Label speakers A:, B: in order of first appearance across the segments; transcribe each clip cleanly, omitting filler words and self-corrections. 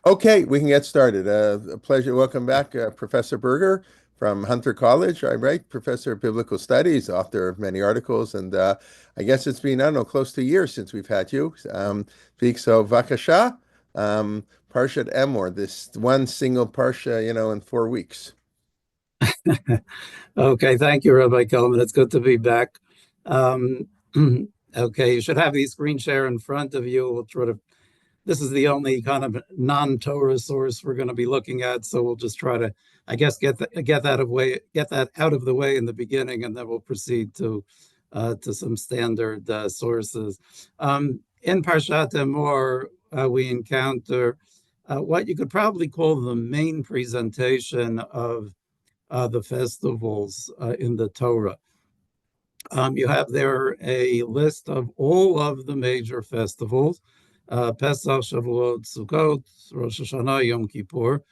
A: Okay, we can get started. A pleasure. Welcome back, Professor Berger from Hunter College. I write Professor of Biblical Studies, author of many articles, and I guess it's been, I don't know, close to a year since we've had you speak. So, Vakasha, Parshat Emor, this one single Parsha, in 4 weeks.
B: Okay, thank you, Rabbi Coleman. It's good to be back. Um, okay, you should have the screen share in front of you. This is the only kind of non-Torah source we're going to be looking at, so we'll just try to, I guess, get that out of the way in the beginning, and then we'll proceed to some standard sources. In Parshat Emor, we encounter what you could probably call the main presentation of the festivals in the Torah. You have there a list of all of the major festivals, Pesach, Shavuot, Sukkot, Rosh Hashanah, Yom Kippur.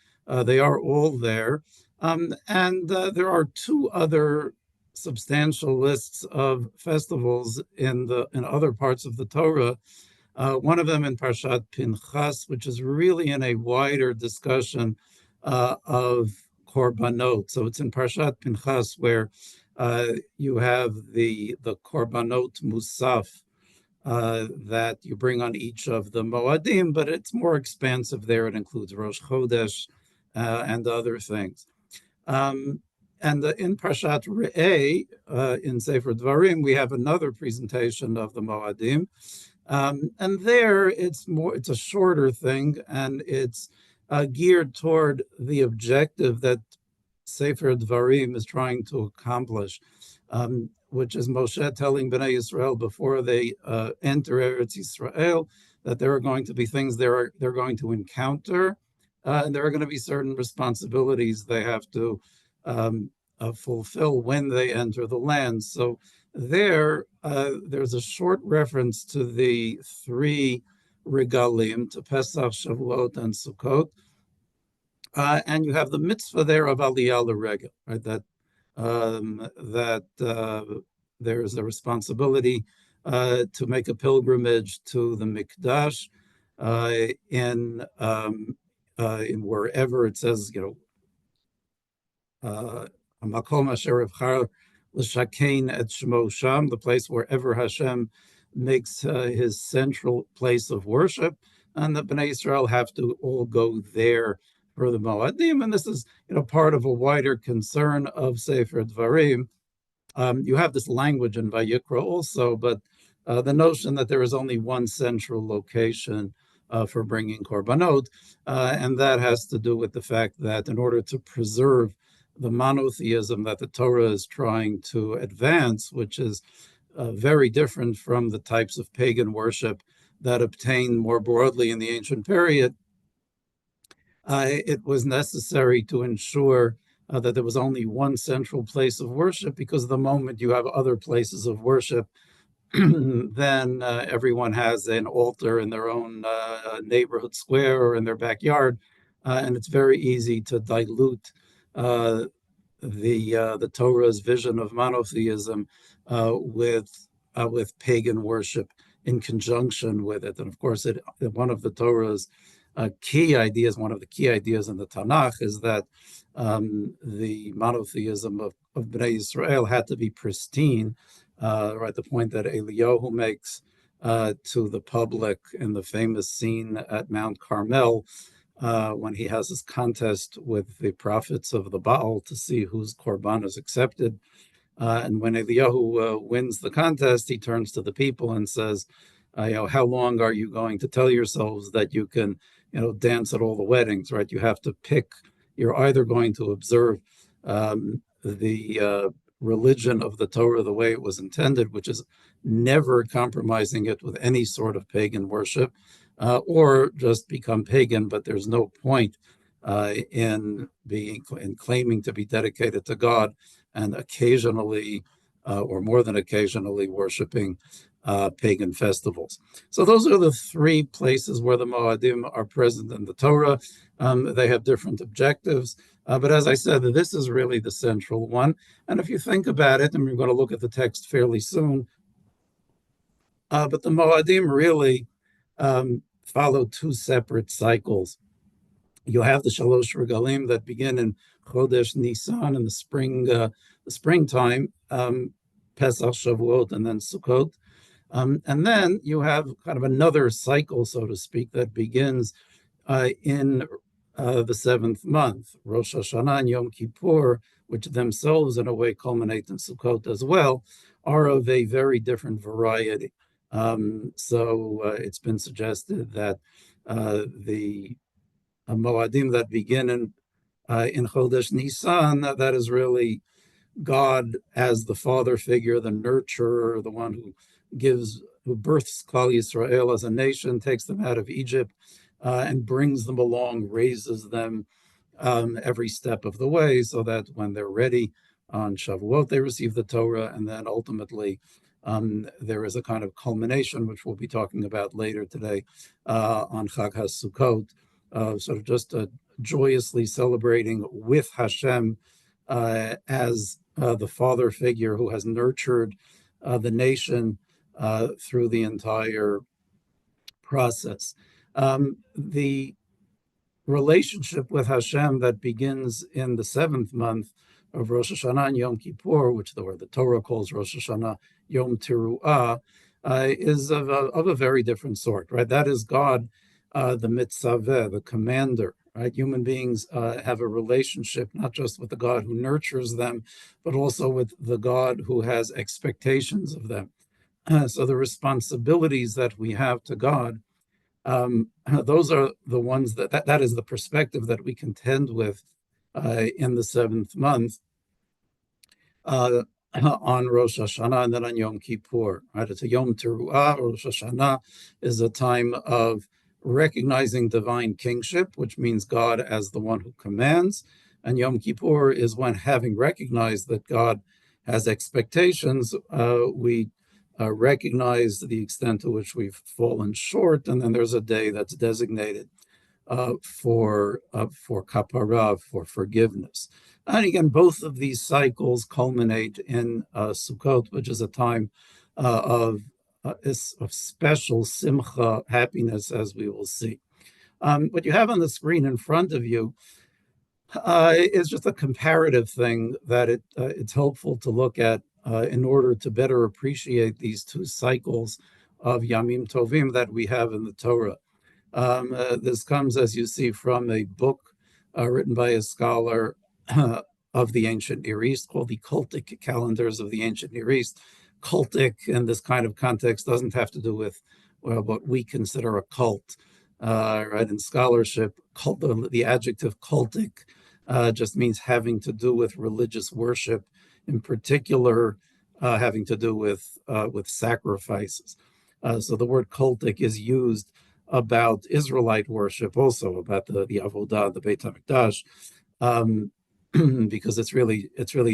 B: They are all there. And there are two other substantial lists of festivals in other parts of the Torah. One of them in Parshat Pinchas, which is really in a wider discussion of korbanot. So it's in Parshat Pinchas where you have the korbanot musaf that you bring on each of the moadim, but it's more expansive there. It includes Rosh Chodesh and other things. And in Parshat Re'eh, in Sefer Dvarim, we have another presentation of the moadim. And there it's a shorter thing, and it's geared toward the objective that Sefer Dvarim is trying to accomplish, which is Moshe telling Bnei Yisrael before they enter Eretz Yisrael that there are going to be things they're going to encounter, and there are going to be certain responsibilities they have to fulfill when they enter the land. So there's a short reference to the three regalim, to Pesach, Shavuot, and Sukkot. And you have the mitzvah there of Aliyah L'Regel, right? That there is a responsibility to make a pilgrimage to the Mikdash in wherever it says, Makom Asher Evchar L'Shakein Et Shemo Sham, the place wherever Hashem makes his central place of worship, and the Bnei Israel have to all go there for the Moadim, and this is part of a wider concern of Sefer Dvarim. You have this language in Vayikra also, but the notion that there is only one central location for bringing korbanot, and that has to do with the fact that in order to preserve the monotheism that the Torah is trying to advance, which is very different from the types of pagan worship that obtained more broadly in the ancient period, it was necessary to ensure that there was only one central place of worship, because the moment you have other places of worship, then everyone has an altar in their own neighborhood square or in their backyard, and it's very easy to dilute the Torah's vision of monotheism with pagan worship in conjunction with it. And of course, one of the Torah's key ideas, one of the key ideas in the Tanakh, is that the monotheism of Bnei Yisrael had to be pristine, right? The point that Eliyahu makes to the public in the famous scene at Mount Carmel, when he has this contest with the prophets of the Baal to see whose korban is accepted. And when Eliyahu wins the contest, he turns to the people and says, how long are you going to tell yourselves that you can, dance at all the weddings, right? You have to pick. You're either going to observe the religion of the Torah the way it was intended, which is never compromising it with any sort of pagan worship, or just become pagan, but there's no point in claiming to be dedicated to God and occasionally, or more than occasionally, worshiping pagan festivals. So those are the three places where the Moadim are present in the Torah. They have different objectives, but as I said, this is really the central one. And if you think about it, and we're going to look at the text fairly soon, but the Moadim really follow two separate cycles. You have the Shalosh Regalim that begin in Chodesh Nisan in the springtime, Pesach, Shavuot, and then Sukkot. And then you have kind of another cycle, so to speak, that begins in the seventh month, Rosh Hashanah and Yom Kippur, which themselves in a way culminate in Sukkot as well, are of a very different variety. So it's been suggested that the Moadim that begin in Chodesh Nisan, that is really God as the father figure, the nurturer, the one who births Klal Yisrael as a nation, takes them out of Egypt, and brings them along, raises them every step of the way, so that when they're ready on Shavuot, they receive the Torah, and then ultimately there is a kind of culmination, which we'll be talking about later today, on Chag HaSukkot, sort of just joyously celebrating with Hashem as the father figure who has nurtured the nation through the entire process. The relationship with Hashem that begins in the seventh month of Rosh Hashanah and Yom Kippur, which the Torah calls Rosh Hashanah Yom Teruah, is of a very different sort, right? That is God, the Mitzaveh, the commander, right? Human beings have a relationship not just with the God who nurtures them, but also with the God who has expectations of them. So the responsibilities that we have to God, those are the ones that is the perspective that we contend with in the seventh month on Rosh Hashanah and then on Yom Kippur. Right? It's a Yom Teruah. Rosh Hashanah is a time of recognizing divine kingship, which means God as the one who commands. And Yom Kippur is when, having recognized that God has expectations, we recognize the extent to which we've fallen short, and then there's a day that's designated for kapara, for forgiveness. And again, both of these cycles culminate in Sukkot, which is a time of special simcha, happiness, as we will see. What you have on the screen in front of you is just a comparative thing that it's helpful to look at in order to better appreciate these two cycles of Yamim Tovim that we have in the Torah. This comes, as you see, from a book written by a scholar of the ancient Near East called the Cultic Calendars of the Ancient Near East. Cultic in this kind of context doesn't have to do with what we consider a cult, right? In scholarship, the adjective cultic just means having to do with religious worship, in particular, having to do with sacrifices. So the word cultic is used about Israelite worship, also about the Avodah, the Beit HaMikdash, because it's really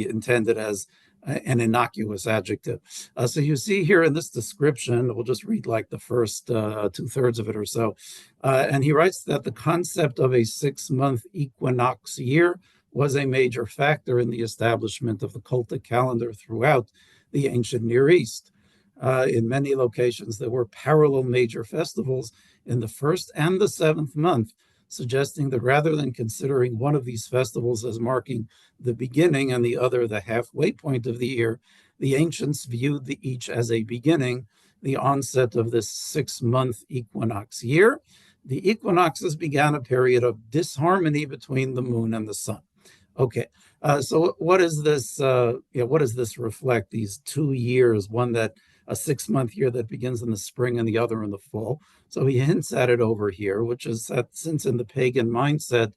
B: intended as an innocuous adjective. So you see here in this description, we'll just read like the first 2/3 of it or so, and he writes that the concept of a 6-month equinox year was a major factor in the establishment of the cultic calendar throughout the ancient Near East. In many locations, there were parallel major festivals in the first and the seventh month, suggesting that rather than considering one of these festivals as marking the beginning and the other the halfway point of the year, the ancients viewed each as a beginning, the onset of this 6-month equinox year. The equinoxes began a period of disharmony between the moon and the sun. Okay, so what is this? What does this reflect? These 2 years, one that a 6-month year that begins in the spring and the other in the fall. So he hints at it over here, which is that since in the pagan mindset,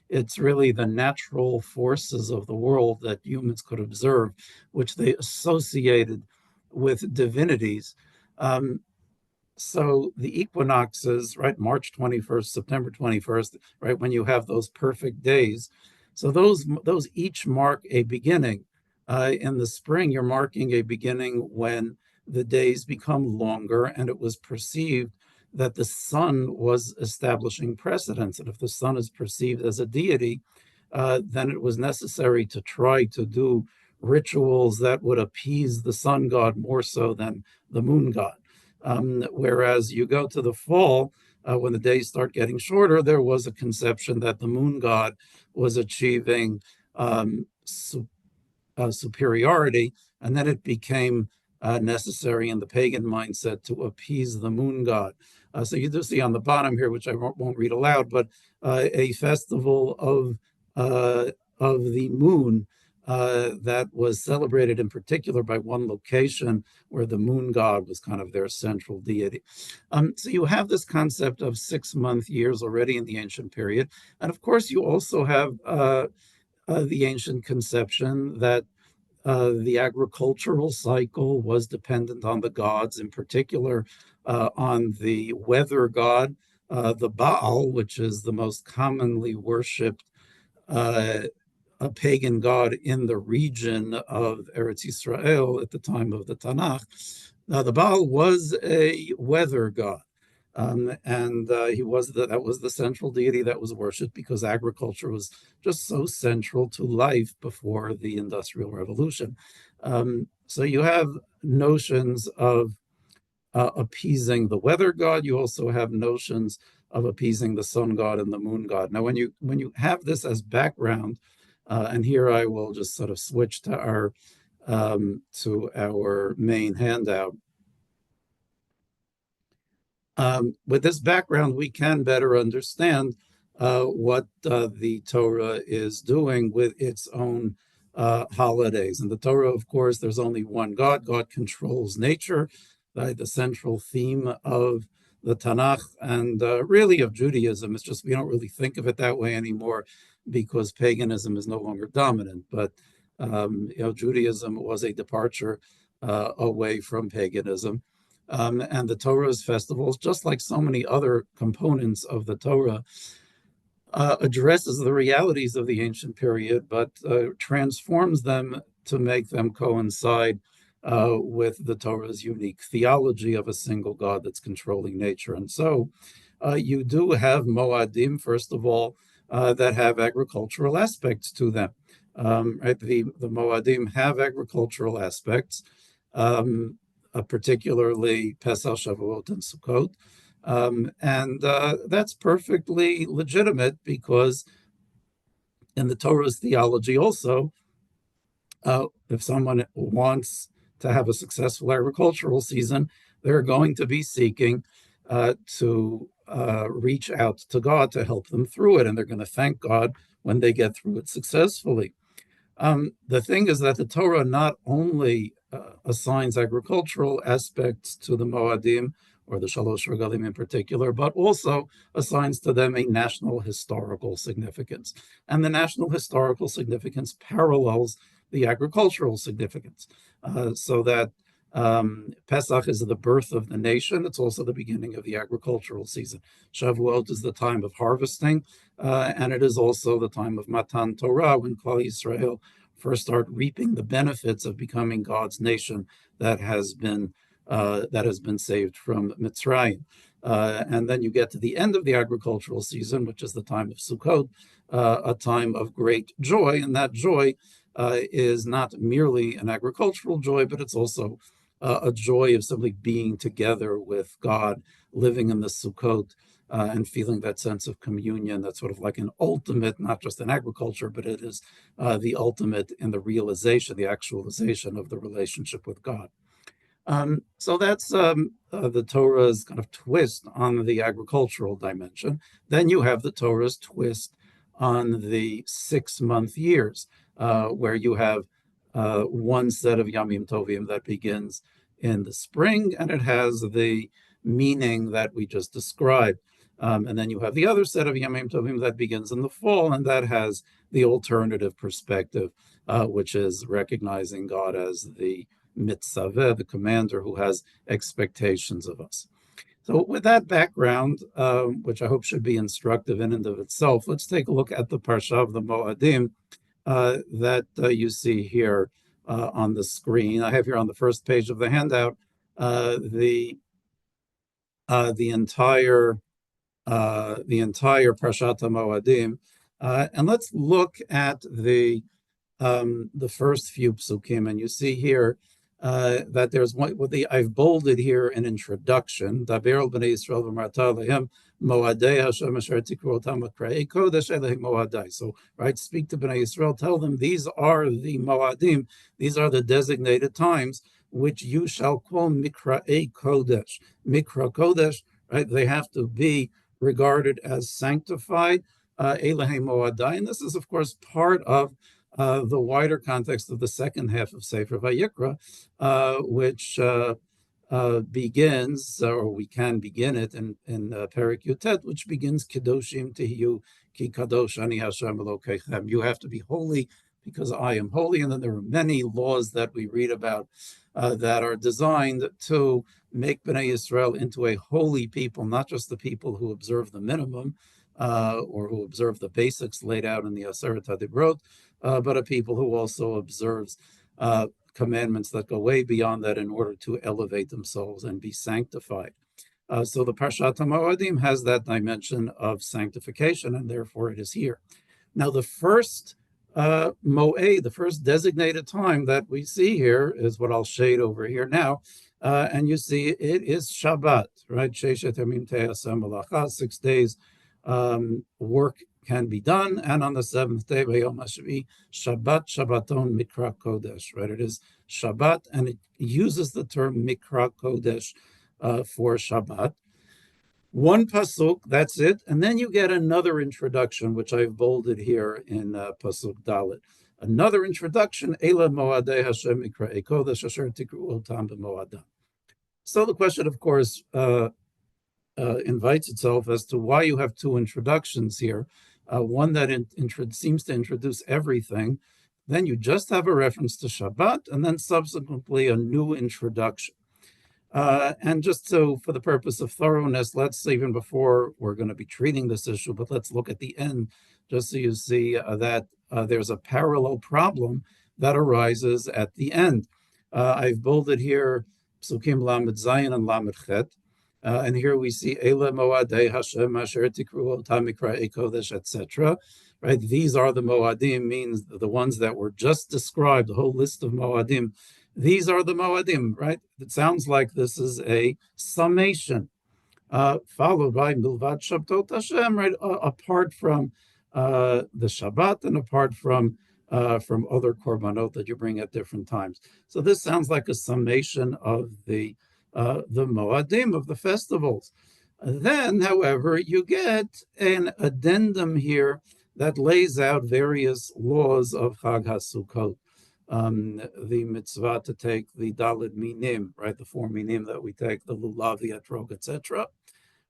B: it's really the natural forces of the world that humans could observe, which they associated with divinities. So the equinoxes, right, March 21st, September 21st, right, when you have those perfect days. So those each mark a beginning. In the spring, you're marking a beginning when the days become longer, and it was perceived that the sun was establishing precedence. And if the sun is perceived as a deity, then it was necessary to try to do rituals that would appease the sun god more so than the moon god. Whereas you go to the fall, when the days start getting shorter, there was a conception that the moon god was achieving superiority, and then it became necessary in the pagan mindset to appease the moon god. So you do see on the bottom here, which I won't read aloud, but a festival of the moon that was celebrated in particular by one location where the moon god was kind of their central deity. So you have this concept of 6-month years already in the ancient period. And of course, you also have the ancient conception that the agricultural cycle was dependent on the gods, in particular on the weather god, the Baal, which is the most commonly worshipped uh, a pagan god in the region of Eretz Yisrael at the time of the Tanakh. Now, the Baal was a weather god. And that was the central deity that was worshipped because agriculture was just so central to life before the Industrial Revolution. So you have notions of appeasing the weather god. You also have notions of appeasing the sun god and the moon god. Now, when you have this as background, and here I will just sort of switch to our main handout. With this background, we can better understand what the Torah is doing with its own holidays. In the Torah, of course, there's only one God. God controls nature, the central theme of the Tanakh and really of Judaism. It's just we don't really think of it that way anymore because paganism is no longer dominant. But Judaism was a departure away from paganism. And the Torah's festivals, just like so many other components of the Torah, addresses the realities of the ancient period, but transforms them to make them coincide with the Torah's unique theology of a single God that's controlling nature. And so you do have Moadim, first of all, that have agricultural aspects to them. Right? The Moadim have agricultural aspects. Particularly Pesach, Shavuot, and Sukkot. And that's perfectly legitimate because in the Torah's theology also, if someone wants to have a successful agricultural season, they're going to be seeking to reach out to God to help them through it, and they're going to thank God when they get through it successfully. The thing is that the Torah not only assigns agricultural aspects to the Moadim, or the Shalosh Regalim in particular, but also assigns to them a national historical significance. And the national historical significance parallels the agricultural significance, so that Pesach is the birth of the nation. It's also the beginning of the agricultural season. Shavuot is the time of harvesting, and it is also the time of Matan Torah, when Klal Yisrael first start reaping the benefits of becoming God's nation that has been saved from Mitzrayim. And then you get to the end of the agricultural season, which is the time of Sukkot, a time of great joy, and that joy is not merely an agricultural joy, but it's also a joy of simply being together with God, living in the Sukkot, and feeling that sense of communion. That's sort of like an ultimate, not just in agriculture, but it is the ultimate in the realization, the actualization of the relationship with God. So that's the Torah's kind of twist on the agricultural dimension. Then you have the Torah's twist on the 6-month years, where you have one set of Yamim Tovim that begins in the spring, and it has the meaning that we just described. And then you have the other set of Yamim Tovim that begins in the fall, and that has the alternative perspective, which is recognizing God as the Mitzaveh, the commander who has expectations of us. So with that background, which I hope should be instructive in and of itself, let's take a look at the Parsha of the Moadim that you see here on the screen. I have here on the first page of the handout the entire Parshat Moadim, and let's look at the first few psukim. And you see here that there's one. I've bolded here an introduction. Daber al bnei Yisrael v'marta lehem moadei Hashem asher tikru otam l'krei kodesh elei moadai. So, right, speak to bnei Yisrael, tell them these are the moadim, these are the designated times which you shall call mikra'ei kodesh. Mikra kodesh, right? They have to be regarded as sanctified. Elei moadai, and this is, of course, part of the wider context of the second half of Sefer Vayikra, which begins, or we can begin it in Perek Yutet, which begins Kedoshim Tihiyu Ki Kadosh Ani Hashem Elokechem. You have to be holy because I am holy. And then there are many laws that we read about that are designed to make Bnei Yisrael into a holy people, not just the people who observe the minimum or who observe the basics laid out in the Aseret HaDibrot, but a people who also observes commandments that go way beyond that in order to elevate themselves and be sanctified. So the Parshat HaMoadim has that dimension of sanctification, and therefore it is here. Now, the first moed, the first designated time that we see here is what I'll shade over here now. And you see it is Shabbat, right? 6 days work can be done, and on the seventh day, Shabbat Shabbaton Mikra Kodesh, right? It is Shabbat, and it uses the term Mikra Kodesh for Shabbat. One pasuk, that's it, and then you get another introduction, which I've bolded here in pasuk Dalet. Another introduction, Eila Moadei Hashem Mikra Kodesh Asher Tikru Otam B'Moadam. So the question, of course, invites itself as to why you have two introductions here. One that seems to introduce everything, then you just have a reference to Shabbat, and then subsequently a new introduction. And just so, for the purpose of thoroughness, let's, even before we're going to be treating this issue, but let's look at the end, just so you see that there's a parallel problem that arises at the end. I've bolded here Psukim Lamed Zayin and Lamed Chet. And here we see Eile Moadei Hashem Asher Tikru Otam Mikra'ei Kodesh, etc. Right? These are the Moadim, means the ones that were just described, the whole list of Moadim. These are the Moadim, right? It sounds like this is a summation, followed by Milvad Shabtot Hashem, right? Apart from the Shabbat and apart from other korbanot that you bring at different times. So this sounds like a summation of the Moadim, of the festivals. Then, however, you get an addendum here that lays out various laws of Chag HaSukkot. The mitzvah to take the Daled Minim, right, the 4 Minim that we take, the Lulav, the Etrog, etc.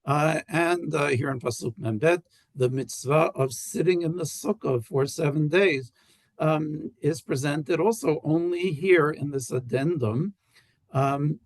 B: And here in Pasuk Membet, the mitzvah of sitting in the Sukkah for 7 days is presented also only here in this addendum. And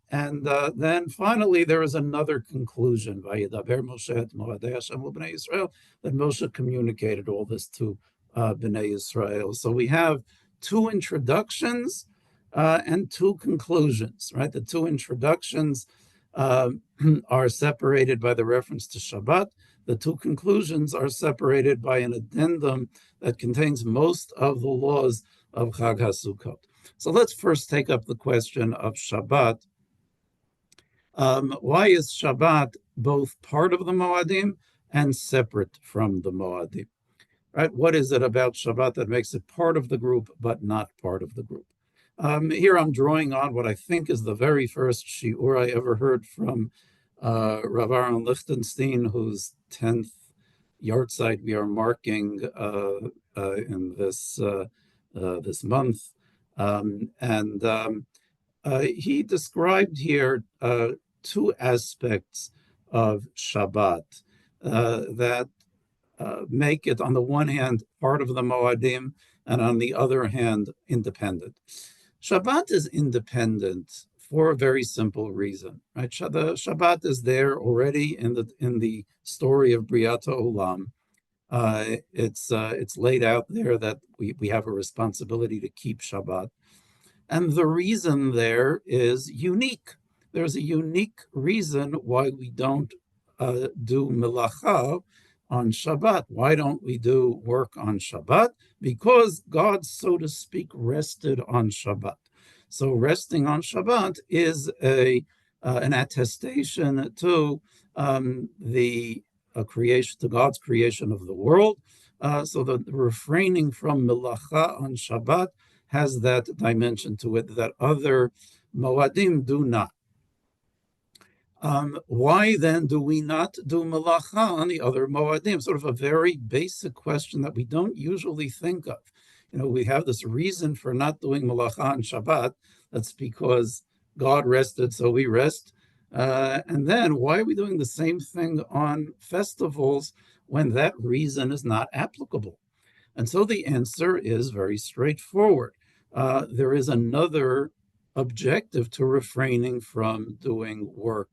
B: then finally, there is another conclusion, Vayidaber Moshe et Moadei Hashem l'Bnei Yisrael, that Moshe communicated all this to Bnei Yisrael. So we have 2 introductions and 2 conclusions, right? The 2 introductions are separated by the reference to Shabbat. The 2 conclusions are separated by an addendum that contains most of the laws of Chag HaSukkot. So let's first take up the question of Shabbat. Why is Shabbat both part of the Moadim and separate from the Moadim? Right? What is it about Shabbat that makes it part of the group but not part of the group? Here I'm drawing on what I think is the very first shiur I ever heard from Rav Aaron Lichtenstein, whose 10th yahrzeit we are marking in this month. He described here 2 aspects of Shabbat that make it, on the one hand, part of the Moadim, and on the other hand, independent. Shabbat is independent for a very simple reason, right? The Shabbat is there already in the story of Briat Olam. It's laid out there that we have a responsibility to keep Shabbat. And the reason there is unique. There's a unique reason why we don't do melacha on Shabbat. Why don't we do work on Shabbat? Because God, so to speak, rested on Shabbat. So resting on Shabbat is an attestation to the creation, to God's creation of the world. So the refraining from melacha on Shabbat has that dimension to it that other moadim do not. Why then do we not do melacha on the other moadim? Sort of a very basic question that we don't usually think of. We have this reason for not doing melacha on Shabbat. That's because God rested, so we rest. And then why are we doing the same thing on festivals when that reason is not applicable? And so the answer is very straightforward. There is another objective to refraining from doing work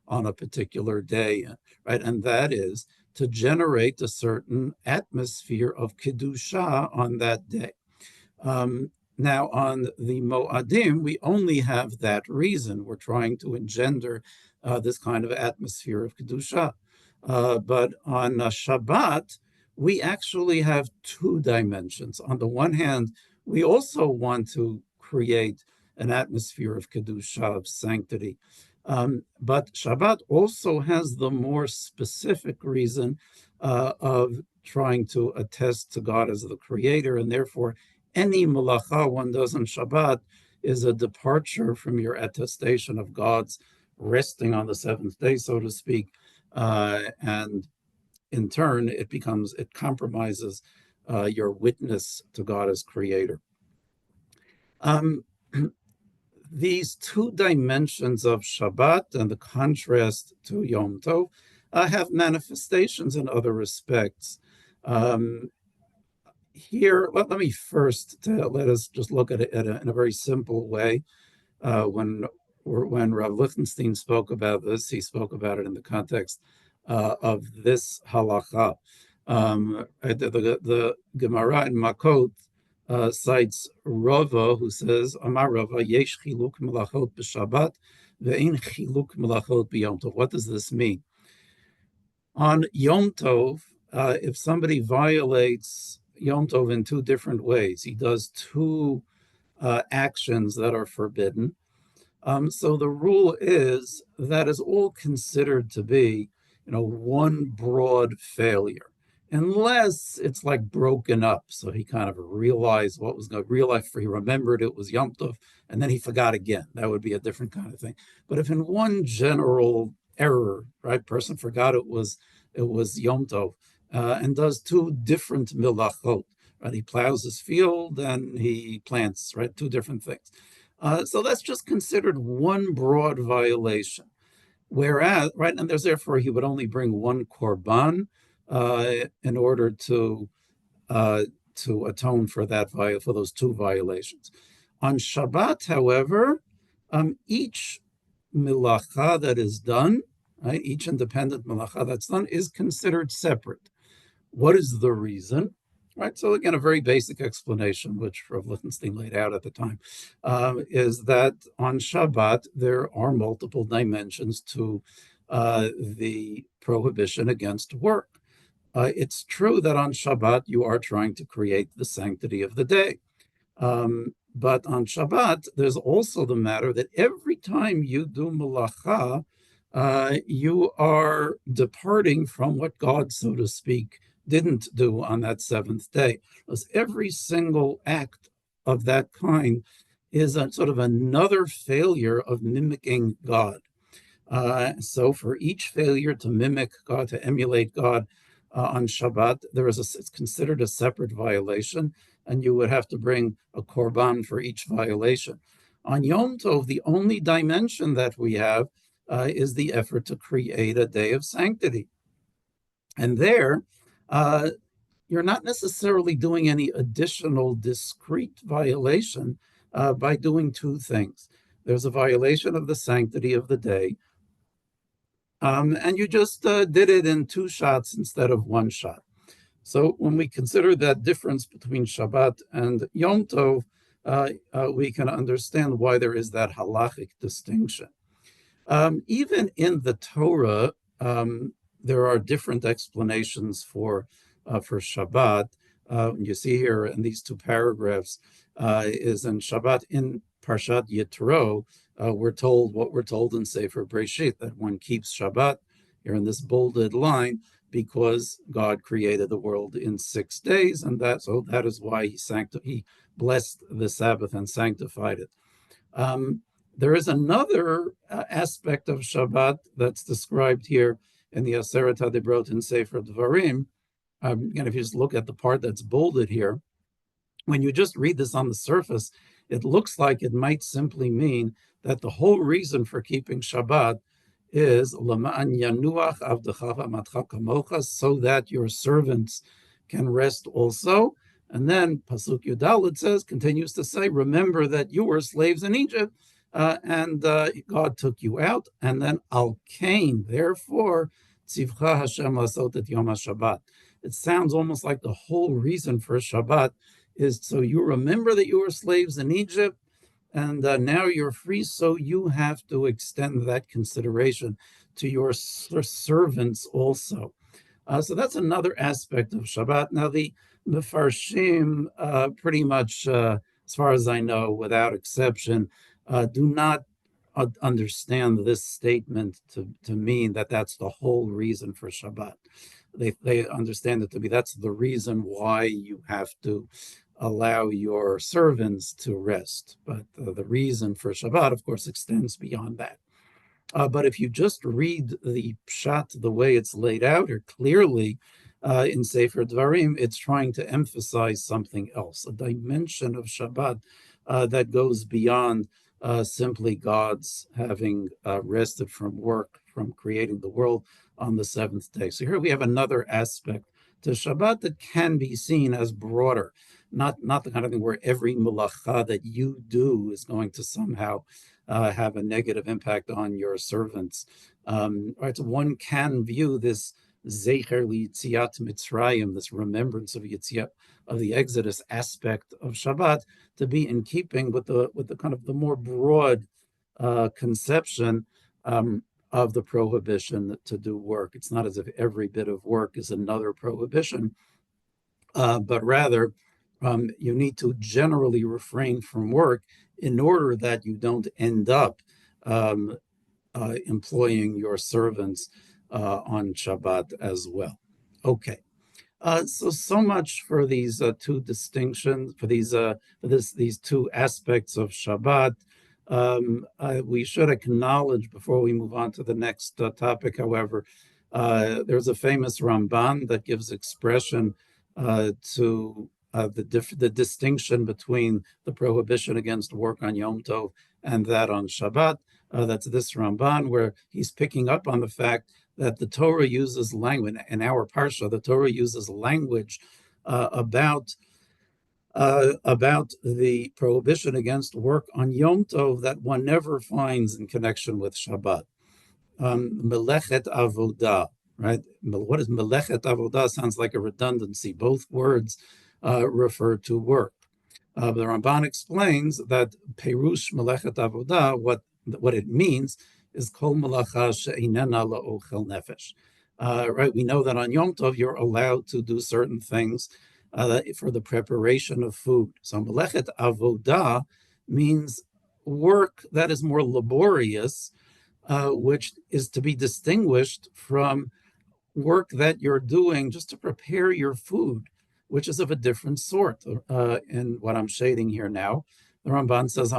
B: on a particular day, right? And that is to generate a certain atmosphere of Kedusha on that day. Now, on the Moadim, we only have that reason. We're trying to engender this kind of atmosphere of Kedusha. But on Shabbat, we actually have two dimensions. On the one hand, we also want to create an atmosphere of Kedusha, of sanctity. But Shabbat also has the more specific reason of trying to attest to God as the creator, and therefore any melacha one does on Shabbat is a departure from your attestation of God's resting on the seventh day, so to speak, and in turn, it compromises your witness to God as creator. These two dimensions of Shabbat and the contrast to Yom Tov have manifestations in other respects. Here, let me first let us just look at it in a very simple way. When Rav Lichtenstein spoke about this, he spoke about it in the context of this halacha. The Gemara in Makot cites Rava, who says, Amar Rava, yesh chiluk melachot b'Shabbat, ve'in chiluk melachot b'Yom Tov. What does this mean? On Yom Tov, if somebody violates Yom Tov in two different ways, he does two actions that are forbidden. So the rule is that is all considered to be, one broad failure, unless it's like broken up. So he kind of realized what was going to realize, he remembered it was Yom Tov, and then he forgot again. That would be a different kind of thing. But if in one general error, right, person forgot it was Yom Tov, and does two different milachot, right? He plows his field and he plants, right? Two different things. So that's just considered one broad violation. Whereas, right, and there's therefore he would only bring one korban in order to atone for for those two violations. On Shabbat, however, each milacha that is done, right, each independent milacha that's done is considered separate. What is the reason? Right. So again, a very basic explanation, which Rav Lichtenstein laid out at the time, is that on Shabbat there are multiple dimensions to the prohibition against work. It's true that on Shabbat you are trying to create the sanctity of the day. But on Shabbat, there's also the matter that every time you do melacha, you are departing from what God, so to speak, didn't do on that seventh day. Because every single act of that kind is a sort of another failure of mimicking God. So for each failure to mimic God, to emulate God on Shabbat, it's considered a separate violation, and you would have to bring a korban for each violation. On Yom Tov, the only dimension that we have is the effort to create a day of sanctity. And there, you're not necessarily doing any additional discrete violation by doing two things. There's a violation of the sanctity of the day, and you just did it in two shots instead of one shot. So when we consider that difference between Shabbat and Yom Tov, we can understand why there is that halachic distinction. Even in the Torah, there are different explanations for Shabbat. You see here in these two paragraphs is in Shabbat, in Parshat Yitro, we're told what we're told in Sefer Breshit, that one keeps Shabbat here in this bolded line because God created the world in 6 days, and that is why he blessed the Sabbath and sanctified it. There is another aspect of Shabbat that's described here in the Aseret HaDibrot in Sefer Dvarim. And if you just look at the part that's bolded here, when you just read this on the surface, it looks like it might simply mean that the whole reason for keeping Shabbat is Lama'an Yanuach Avdecha V'Amatcha Kamocha, so that your servants can rest also. And then Pasuk Yudal, continues to say, remember that you were slaves in Egypt, and God took you out. And then Al Kain, therefore, Tzivcha Hashem Lasot et Yom HaShabbat. It sounds almost like the whole reason for Shabbat is so you remember that you were slaves in Egypt, and now you're free, so you have to extend that consideration to your servants also. So that's another aspect of Shabbat. Now, the Mefarshim, pretty much, as far as I know, without exception, do not understand this statement to mean that that's the whole reason for Shabbat. They understand it to be that's the reason why you have to allow your servants to rest. But the reason for Shabbat, of course, extends beyond that. But if you just read the pshat the way it's laid out here clearly in Sefer Dvarim, it's trying to emphasize something else, a dimension of Shabbat that goes beyond simply God's having rested from work, from creating the world on the seventh day. So here we have another aspect to Shabbat that can be seen as broader, not the kind of thing where every melacha that you do is going to somehow have a negative impact on your servants. Right, so one can view this Zecher Yitziat Mitzrayim, this remembrance of Yitziat, of the Exodus aspect of Shabbat, to be in keeping with the kind of the more broad conception of the prohibition to do work. It's not as if every bit of work is another prohibition, but rather you need to generally refrain from work in order that you don't end up employing your servants on Shabbat as well. Okay. So much for these two distinctions, for these two aspects of Shabbat. We should acknowledge before we move on to the next topic, however, there's a famous Ramban that gives expression to the distinction between the prohibition against work on Yom Tov and that on Shabbat. That's this Ramban, where he's picking up on the fact that the Torah uses language, in our Parsha, the Torah uses language about the prohibition against work on Yom Tov that one never finds in connection with Shabbat. Melechet avodah, right? What is melechet avodah? Sounds like a redundancy. Both words refer to work. The Ramban explains that perush melechet avodah, what it means is kol melacha she'inena la'ochel nefesh. Right? We know that on Yom Tov you're allowed to do certain things for the preparation of food. So melechet avodah means work that is more laborious, which is to be distinguished from work that you're doing just to prepare your food, which is of a different sort. And what I'm shading here now, the Ramban says,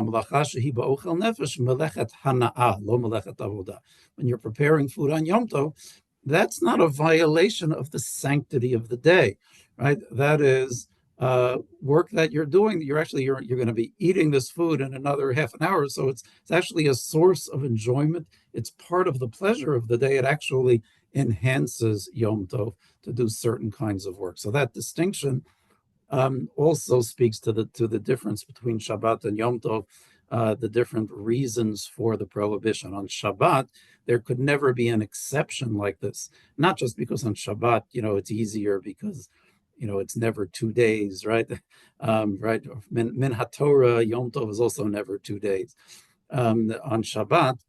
B: when you're preparing food on Yom Tov, that's not a violation of the sanctity of the day, right? That is work that you're doing. You're going to be eating this food in another half an hour, so it's actually a source of enjoyment. It's part of the pleasure of the day. It actually enhances Yom Tov to do certain kinds of work. So that distinction also speaks to the difference between Shabbat and Yom Tov, the different reasons for the prohibition. On Shabbat, there could never be an exception like this, not just because on Shabbat, it's easier because, it's never 2 days, right? Right. Min HaTorah, Yom Tov is also never 2 days. On Shabbat,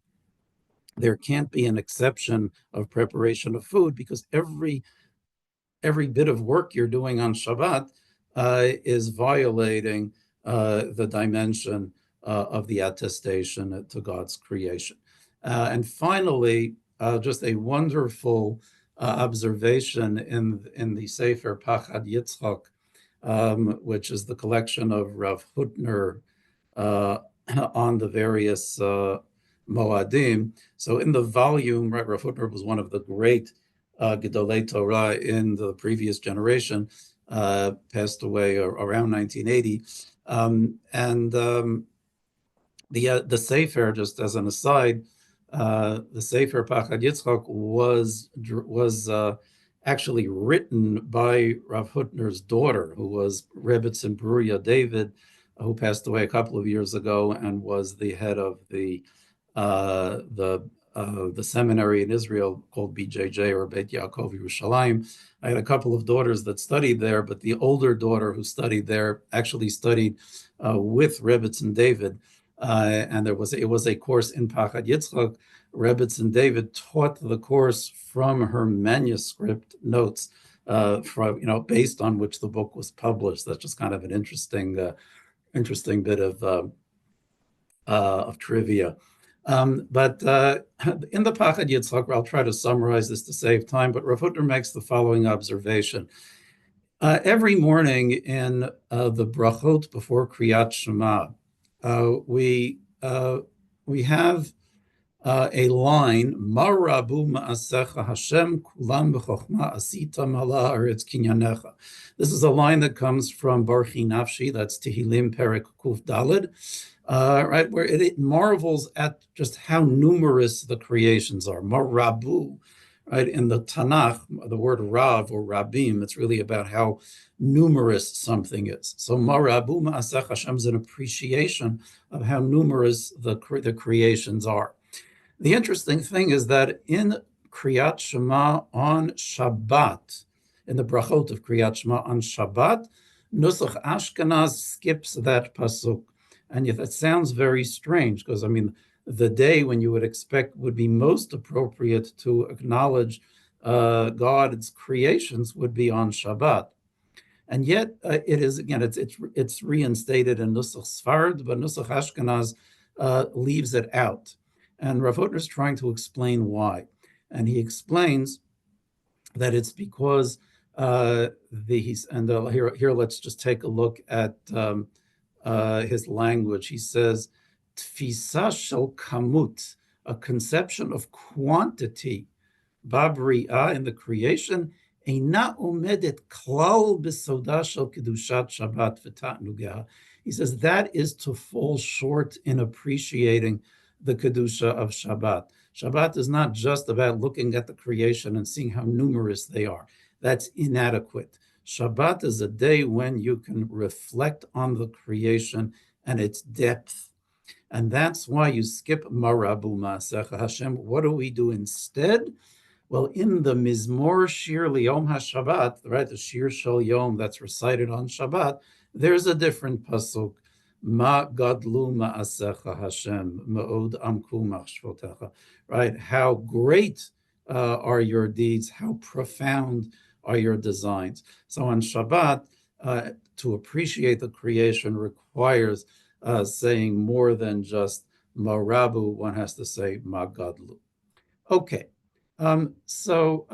B: there can't be an exception of preparation of food because every bit of work you're doing on Shabbat is violating the dimension of the attestation to God's creation. And finally, just a wonderful observation in the Sefer Parshat Yitzhak, which is the collection of Rav Hutner on the various Moadim. So in the volume, right, Rav Hutner was one of the great Gedolei Torah in the previous generation, passed away around 1980. The Sefer, just as an aside, the Sefer Parshat Yitzchak was actually written by Rav Hutner's daughter, who was Rebbetzin Bruria David, who passed away a couple of years ago and was the head of the seminary in Israel called BJJ, or Beit Yaakov Yerushalayim. I had a couple of daughters that studied there, but the older daughter who studied there actually studied with Rebbetzin David. And it was a course in Parshat Yitzchak. Rebbetzin David taught the course from her manuscript notes, based on which the book was published. That's just kind of an interesting bit of trivia. But in the Parshat Yitzchak, I'll try to summarize this to save time, but Rav Hutner makes the following observation. Every morning in the brachot before Kriyat Shema, we have a line, Marabu ma'asecha Hashem kulam b'chochma asita mala aretz kinyanecha. This is a line that comes from Barchi Nafshi, that's Tehillim Perek Kuf Daled, right, where it marvels at just how numerous the creations are. Marabu, right, in the Tanakh, the word Rav or Rabim, it's really about how numerous something is. So Marabu ma'asech Hashem is an appreciation of how numerous the creations are. The interesting thing is that in Kriyat Shema on Shabbat, in the brachot of Kriyat Shema on Shabbat, Nusach Ashkenaz skips that pasuk. And yet that sounds very strange, because I mean, the day when you would expect would be most appropriate to acknowledge God's creations would be on Shabbat. And yet it is, again, it's reinstated in Nusach Sfard, but Nusach Ashkenaz leaves it out. And Rav Hutner is trying to explain why. And he explains that it's because here let's just take a look at his language. He says, Tfisa shel kamut, a conception of quantity, babri'ah, in the creation, eina omedet klal b'soda shel kedushat Shabbat v'tatnugah. He says that is to fall short in appreciating the kedusha of Shabbat. Shabbat is not just about looking at the creation and seeing how numerous they are. That's inadequate. Shabbat is a day when you can reflect on the creation and its depth. And that's why you skip Marabu Ma'asecha Hashem. What do we do instead? Well, in the Mizmor Shir Liyom HaShabbat, right, the Shir Shel Yom that's recited on Shabbat, there's a different pasuk. Ma gadlu ma'asecha Hashem, ma'od amku machshvotecha. Right? How great are your deeds? How profound are your designs? So on Shabbat, to appreciate the creation requires saying more than just marabu. One has to say ma gadlu. Okay. So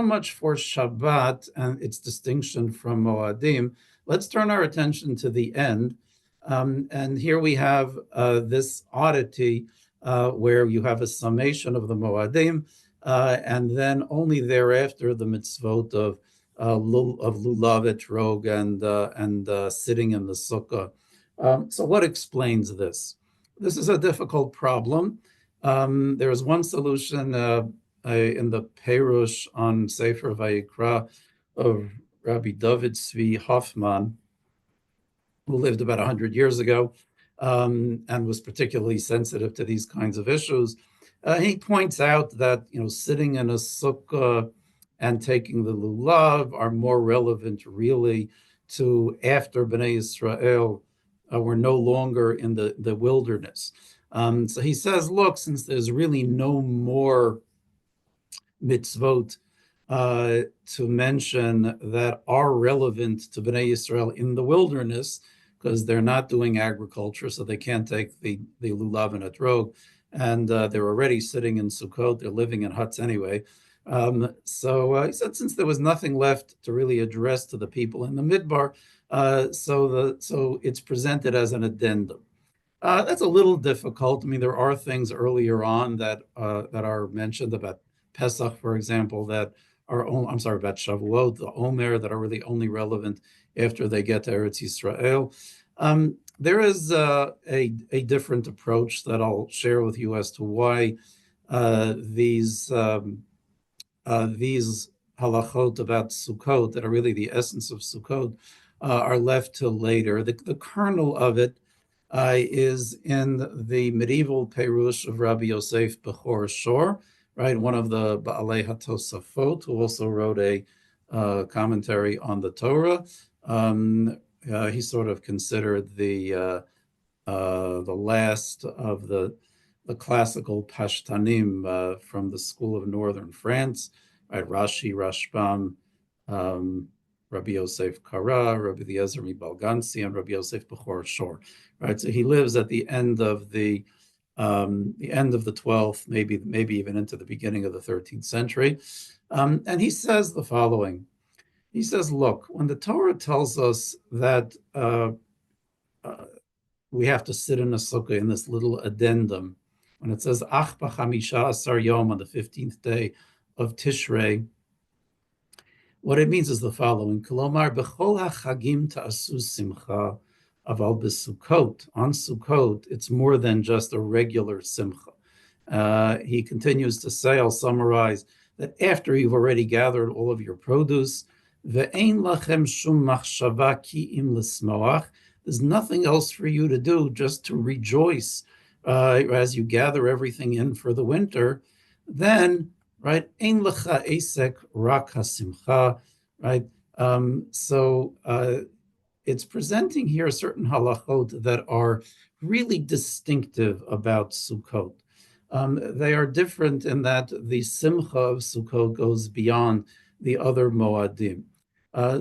B: much for Shabbat and its distinction from Moadim. Let's turn our attention to the end. And here we have this oddity where you have a summation of the Moadim, and then only thereafter the mitzvot of lulav etrog and sitting in the sukkah. So what explains this? This is a difficult problem. There is one solution in the Perush on Sefer Vayikra of Rabbi David Tzvi Hoffman, who lived about 100 years ago and was particularly sensitive to these kinds of issues. He points out that sitting in a sukkah and taking the lulav are more relevant really to after Bnei Israel were no longer in the wilderness. So he says, look, since there's really no more mitzvot to mention that are relevant to Bnei Israel in the wilderness, because they're not doing agriculture, so they can't take the lulav and etrog, and they're already sitting in Sukkot. They're living in huts anyway. So he said, since there was nothing left to really address to the people in the midbar, so it's presented as an addendum. That's a little difficult. I mean, there are things earlier on that are mentioned about Pesach, for example, that are, I'm sorry, about Shavuot, the Omer, that are really only relevant after they get to Eretz Yisrael. There is a different approach that I'll share with you as to why these halachot about Sukkot, that are really the essence of Sukkot, are left till later. The kernel of it is in the medieval Perush of Rabbi Yosef Bechor Shor, right? One of the Baalei HaTosafot, who also wrote a commentary on the Torah. He sort of considered the last of the classical Pashtanim from the school of northern France, right? Rashi, Rashbam, Rabbi Yosef Kara, Rabbi Eliezer Mibalgansi, and Rabbi Yosef Bechor Shor, right? So he lives at the end of the 12th, maybe even into the beginning of the 13th century, and he says the following. He says, look, when the Torah tells us that we have to sit in a sukkah, in this little addendum, when it says Ach b'chamisha asar yom, on the 15th day of Tishrei, what it means is the following: Kolomar b'chol hachagim ta'asu simcha, aval b'Sukkot. On Sukkot, it's more than just a regular simcha. He continues to say, I'll summarize, that after you've already gathered all of your produce, ve'ein lachem shum machshava ki im l'smoach, there's nothing else for you to do, just to rejoice as you gather everything in for the winter. Then, right, ein lecha esek rak hasimcha, right? It's presenting here certain halachot that are really distinctive about Sukkot. They are different in that the simcha of Sukkot goes beyond the other moadim.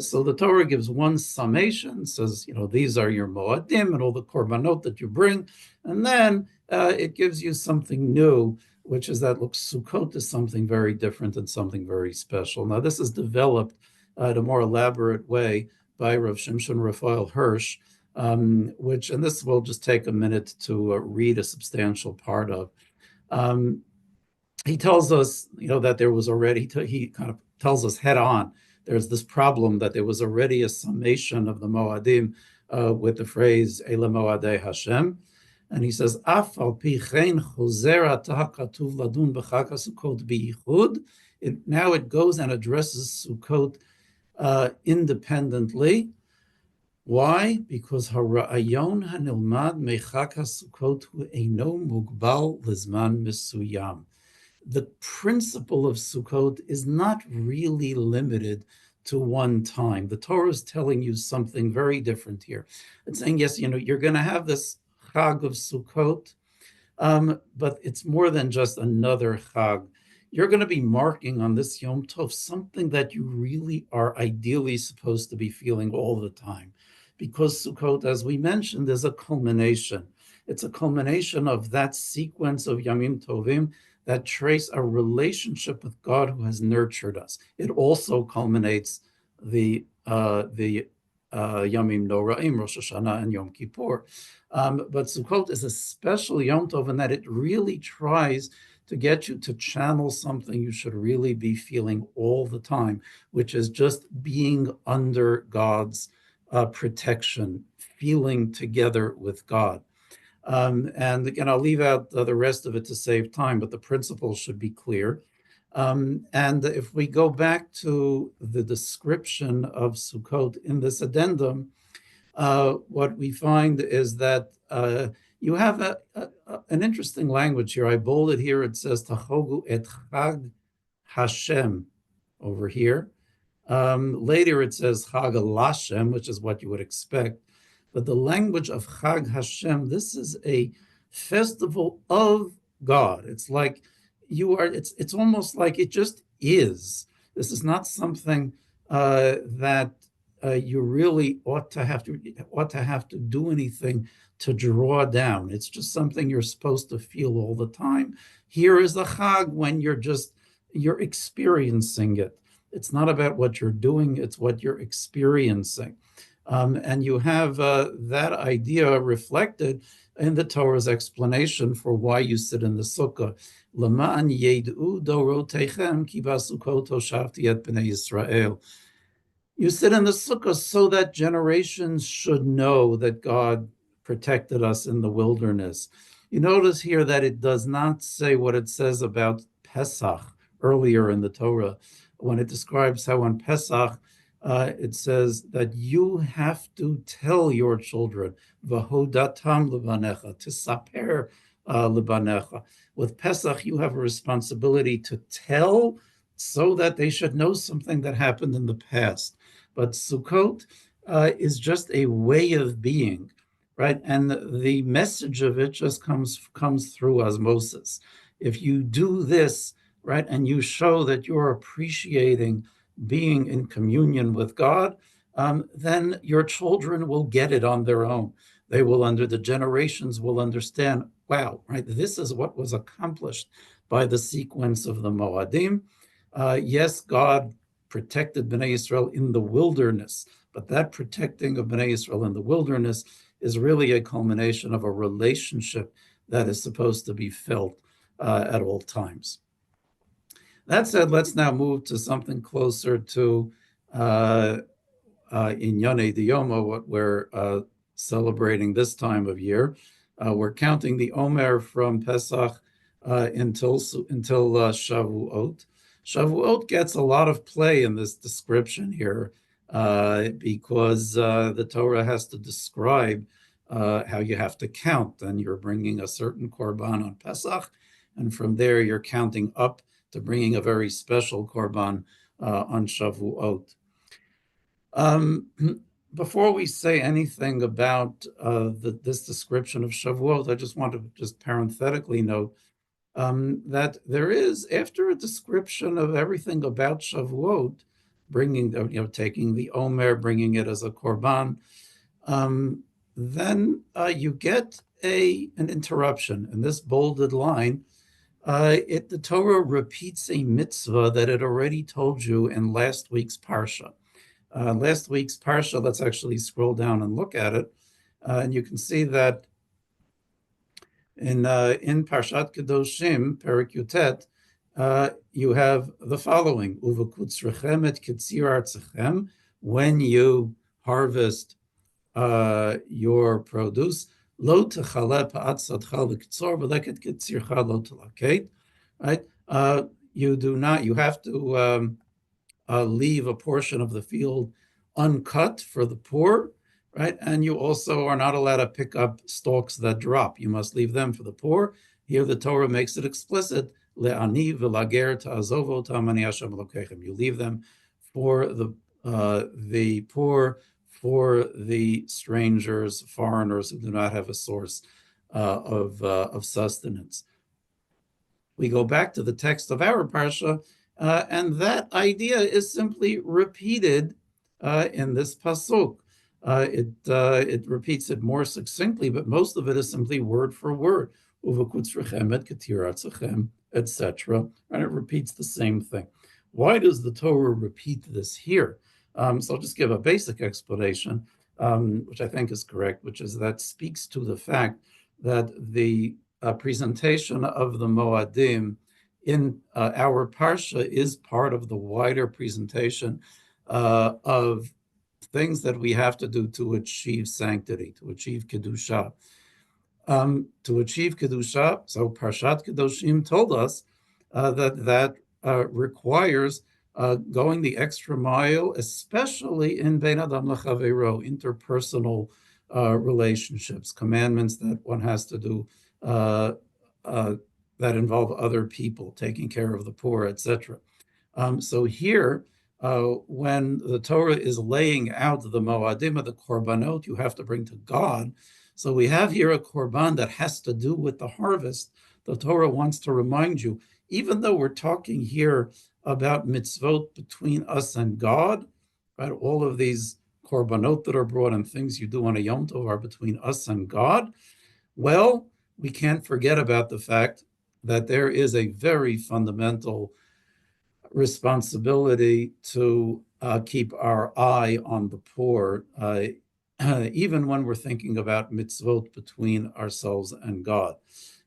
B: So the Torah gives one summation, says, these are your moadim and all the korbanot that you bring, and then it gives you something new, which is that, look, Sukkot is something very different and something very special. Now, this is developed in a more elaborate way by Rav Shimshon Raphael Hirsch, and this will just take a minute to read a substantial part of. He tells us, that there was already, he kind of tells us head on, there's this problem that there was already a summation of the Moadim with the phrase Ele Moadei Hashem. And he says, Af al pi chen chozer atah katuv ladun b'chag HaSukkot biyichud. Now it goes and addresses Sukkot independently. Why? Because hara'ayon hanilmad mechag HaSukkot hu eino mugbal lizman mesuyam. The principle of Sukkot is not really limited to one time. The Torah is telling you something very different here. It's saying, yes, you're going to have this Chag of Sukkot, but it's more than just another Chag. You're going to be marking on this Yom Tov something that you really are ideally supposed to be feeling all the time. Because Sukkot, as we mentioned, is a culmination. It's a culmination of that sequence of Yamim Tovim that trace a relationship with God who has nurtured us. It also culminates the Yamim Noraim, Rosh Hashanah, and Yom Kippur. But Sukkot is a special Yom Tov in that it really tries to get you to channel something you should really be feeling all the time, which is just being under God's protection, feeling together with God. And again, I'll leave out the rest of it to save time, but the principles should be clear. And if we go back to the description of Sukkot in this addendum, what we find is that you have an interesting language here. I bolded here. It says Tachogu et Chag Hashem over here. Later it says Chag Lashem, which is what you would expect. But the language of Chag Hashem, this is a festival of God. It's like it's almost like it just is. This is not something that you really ought to have to do anything to draw down. It's just something you're supposed to feel all the time. Here is the Chag when you're experiencing it. It's not about what you're doing; it's what you're experiencing. And you have that idea reflected in the Torah's explanation for why you sit in the sukkah. L'ma'an yed'u dorotechem ki basukot hoshavti et bnei Yisrael. You sit in the sukkah so that generations should know that God protected us in the wilderness. You notice here that it does not say what it says about Pesach earlier in the Torah. When it describes how on Pesach, it says that you have to tell your children, V'hodatam lebanecha, tisaper lebanecha. With Pesach, you have a responsibility to tell so that they should know something that happened in the past. But Sukkot is just a way of being, right? And the message of it just comes through osmosis. If you do this, right, and you show that you're appreciating being in communion with God, then your children will get it on their own. They will, under the generations, will understand, wow, right, this is what was accomplished by the sequence of the Moadim. Yes, God protected Bnei Israel in the wilderness, but that protecting of Bnei Israel in the wilderness is really a culmination of a relationship that is supposed to be felt at all times. That said, let's now move to something closer to Inyane Diyoma, what we're celebrating this time of year. We're counting the Omer from Pesach until Shavuot. Shavuot gets a lot of play in this description here because the Torah has to describe how you have to count, and you're bringing a certain korban on Pesach, and from there you're counting up to bringing a very special korban on Shavuot. Before we say anything about this description of Shavuot, I just want to just parenthetically note that there is, after a description of everything about Shavuot, taking the Omer, bringing it as a korban, then you get an interruption. In this bolded line, the Torah repeats a mitzvah that it already told you in last week's parsha. Last week's parsha, let's actually scroll down and look at it, and you can see that in Parshat Kedoshim, Perek Yutet, you have the following: Uvekutzrechem et kitzir artzechem, when you harvest your produce, lo techale pa'atzadcha l'kitzor v'leket kitzircha lo telaket. Right? You have to leave a portion of the field uncut for the poor, right? And you also are not allowed to pick up stalks that drop. You must leave them for the poor. Here the Torah makes it explicit, le'ani v'lager ta'azovo ta'amani Hashem Elokechem. You leave them for the poor, for the strangers, foreigners who do not have a source of sustenance. We go back to the text of our parsha, and that idea is simply repeated in this pasuk. It repeats it more succinctly, but most of it is simply word for word. Etc. And it repeats the same thing. Why does the Torah repeat this here? So I'll just give a basic explanation, which I think is correct, which is that speaks to the fact that the presentation of the Moadim in our Parsha is part of the wider presentation of things that we have to do to achieve sanctity, to achieve Kedusha. To achieve Kedusha, so Parshat Kedoshim told us that requires going the extra mile, especially in Bein Adam L'Chaveiro, interpersonal relationships, commandments that one has to do that involve other people, taking care of the poor, etc. So here, when the Torah is laying out the Moadim, the Korbanot you have to bring to God, so we have here a Korban that has to do with the harvest. The Torah wants to remind you, even though we're talking here about mitzvot between us and God, right? All of these korbanot that are brought and things you do on a Yom Tov are between us and God. Well, we can't forget about the fact that there is a very fundamental responsibility to keep our eye on the poor, even when we're thinking about mitzvot between ourselves and God.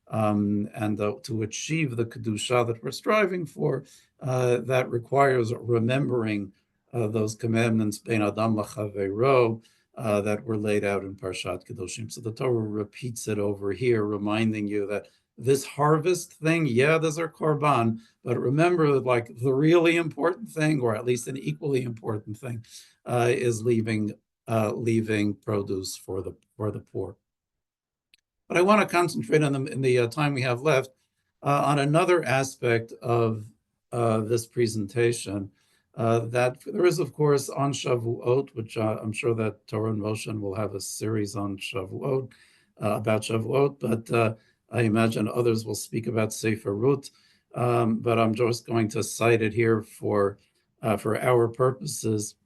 B: And to achieve the kedusha that we're striving for, that requires remembering those commandments, ben adam lachavero, that were laid out in Parshat Kedoshim. So the Torah repeats it over here, reminding you that this harvest thing, yeah, there's our korban, but remember that like the really important thing, or at least an equally important thing, is leaving produce for the poor. But I want to concentrate on them in the time we have left on another aspect of this presentation. That there is, of course, on Shavuot, which I'm sure that Torah and Moshe will have a series on Shavuot, about Shavuot, but I imagine others will speak about Sefer Ruth. But I'm just going to cite it here for our purposes.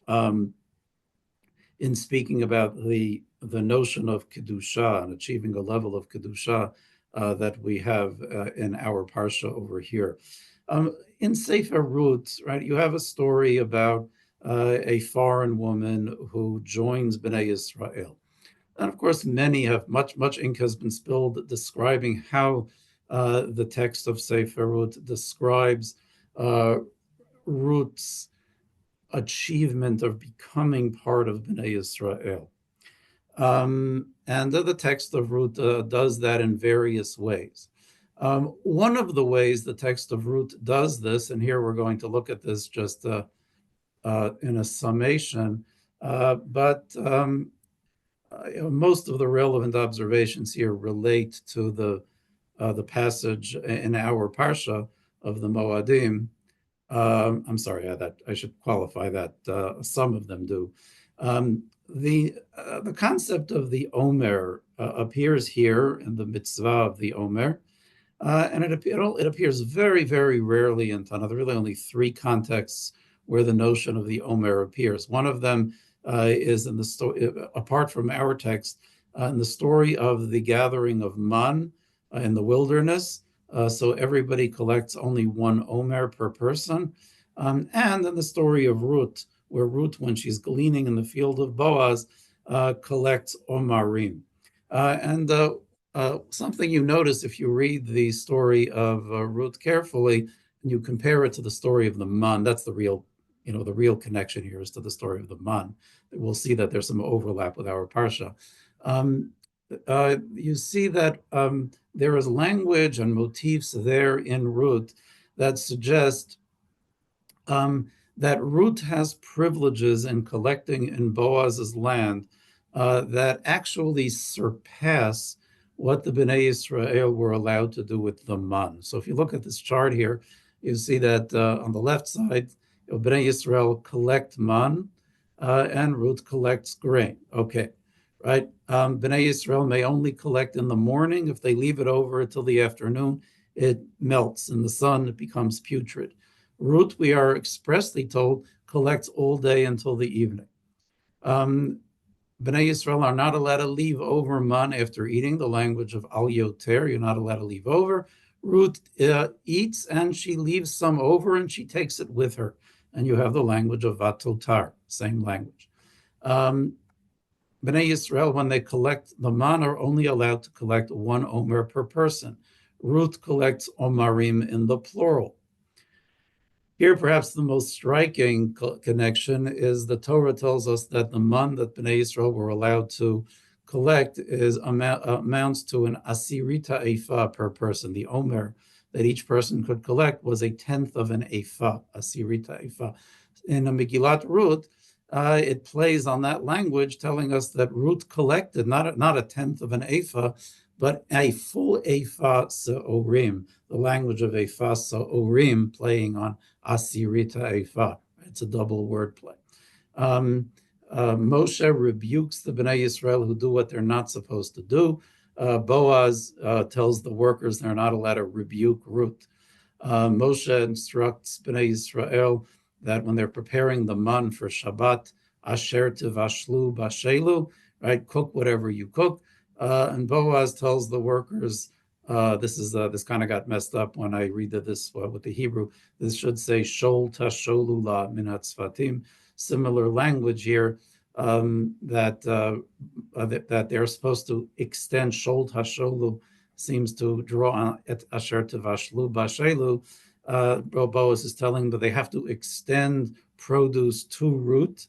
B: In speaking about the notion of kedusha and achieving a level of kedusha that we have in our parsha over here. In Sefer Ruth, right, you have a story about a foreign woman who joins Bnei Israel. And of course, many have, much ink has been spilled describing how the text of Sefer Ruth describes Ruth's achievement of becoming part of Bnei Israel. And the text of Ruth does that in various ways. One of the ways the text of Ruth does this, and here we're going to look at this just in a summation, but most of the relevant observations here relate to the passage in our parsha of the Moadim. I'm sorry, I should qualify that. Some of them do. The concept of the Omer appears here in the mitzvah of the Omer, and it appears very, very rarely in Tanakh. There are really only three contexts where the notion of the Omer appears. One of them is in the story, apart from our text, in the story of the gathering of man in the wilderness. So everybody collects only one Omer per person. And in the story of Ruth, where Ruth, when she's gleaning in the field of Boaz, collects Omarim. Something you notice if you read the story of Ruth carefully, and you compare it to the story of the man, that's the real connection here is to the story of the man. We'll see that there's some overlap with our parsha. You see that there is language and motifs there in Ruth that suggest that Ruth has privileges in collecting in Boaz's land that actually surpass what the Bnei Israel were allowed to do with the man. So if you look at this chart here, you see that on the left side, Bnei Israel collect man, and Ruth collects grain. Okay, right? Bnei Israel may only collect in the morning. If they leave it over until the afternoon, it melts in the sun, it becomes putrid. Ruth, we are expressly told, collects all day until the evening. Bnei Israel are not allowed to leave over man after eating, the language of al yoter, you're not allowed to leave over. Ruth eats and she leaves some over and she takes it with her. And you have the language of vatotar, same language. Bnei Israel, when they collect the man, are only allowed to collect one omer per person. Ruth collects omarim in the plural. Here, perhaps the most striking connection is the Torah tells us that the man that Bnei Israel were allowed to collect amounts to an asirita ephah per person. The omer that each person could collect was a tenth of an ephah, asirita ephah. In a Megillat Ruth, it plays on that language, telling us that Ruth collected not a tenth of an ephah, but a full ephah se'orim, the language of ephah se'orim, playing on asirita ephah. It's a double wordplay. Moshe rebukes the Bnei Israel who do what they're not supposed to do. Boaz tells the workers they're not allowed to rebuke Ruth. Moshe instructs Bnei Israel that when they're preparing the man for Shabbat, asher tivashlu bashelu, right? Cook whatever you cook. And Boaz tells the workers, this kind of got messed up when I read this with the Hebrew. This should say shol tasholu la minat sfatim. Similar language here, that they're supposed to extend shol tasholu, seems to draw on at asher tevashlu bashelu. Boaz is telling that they have to extend produce to root.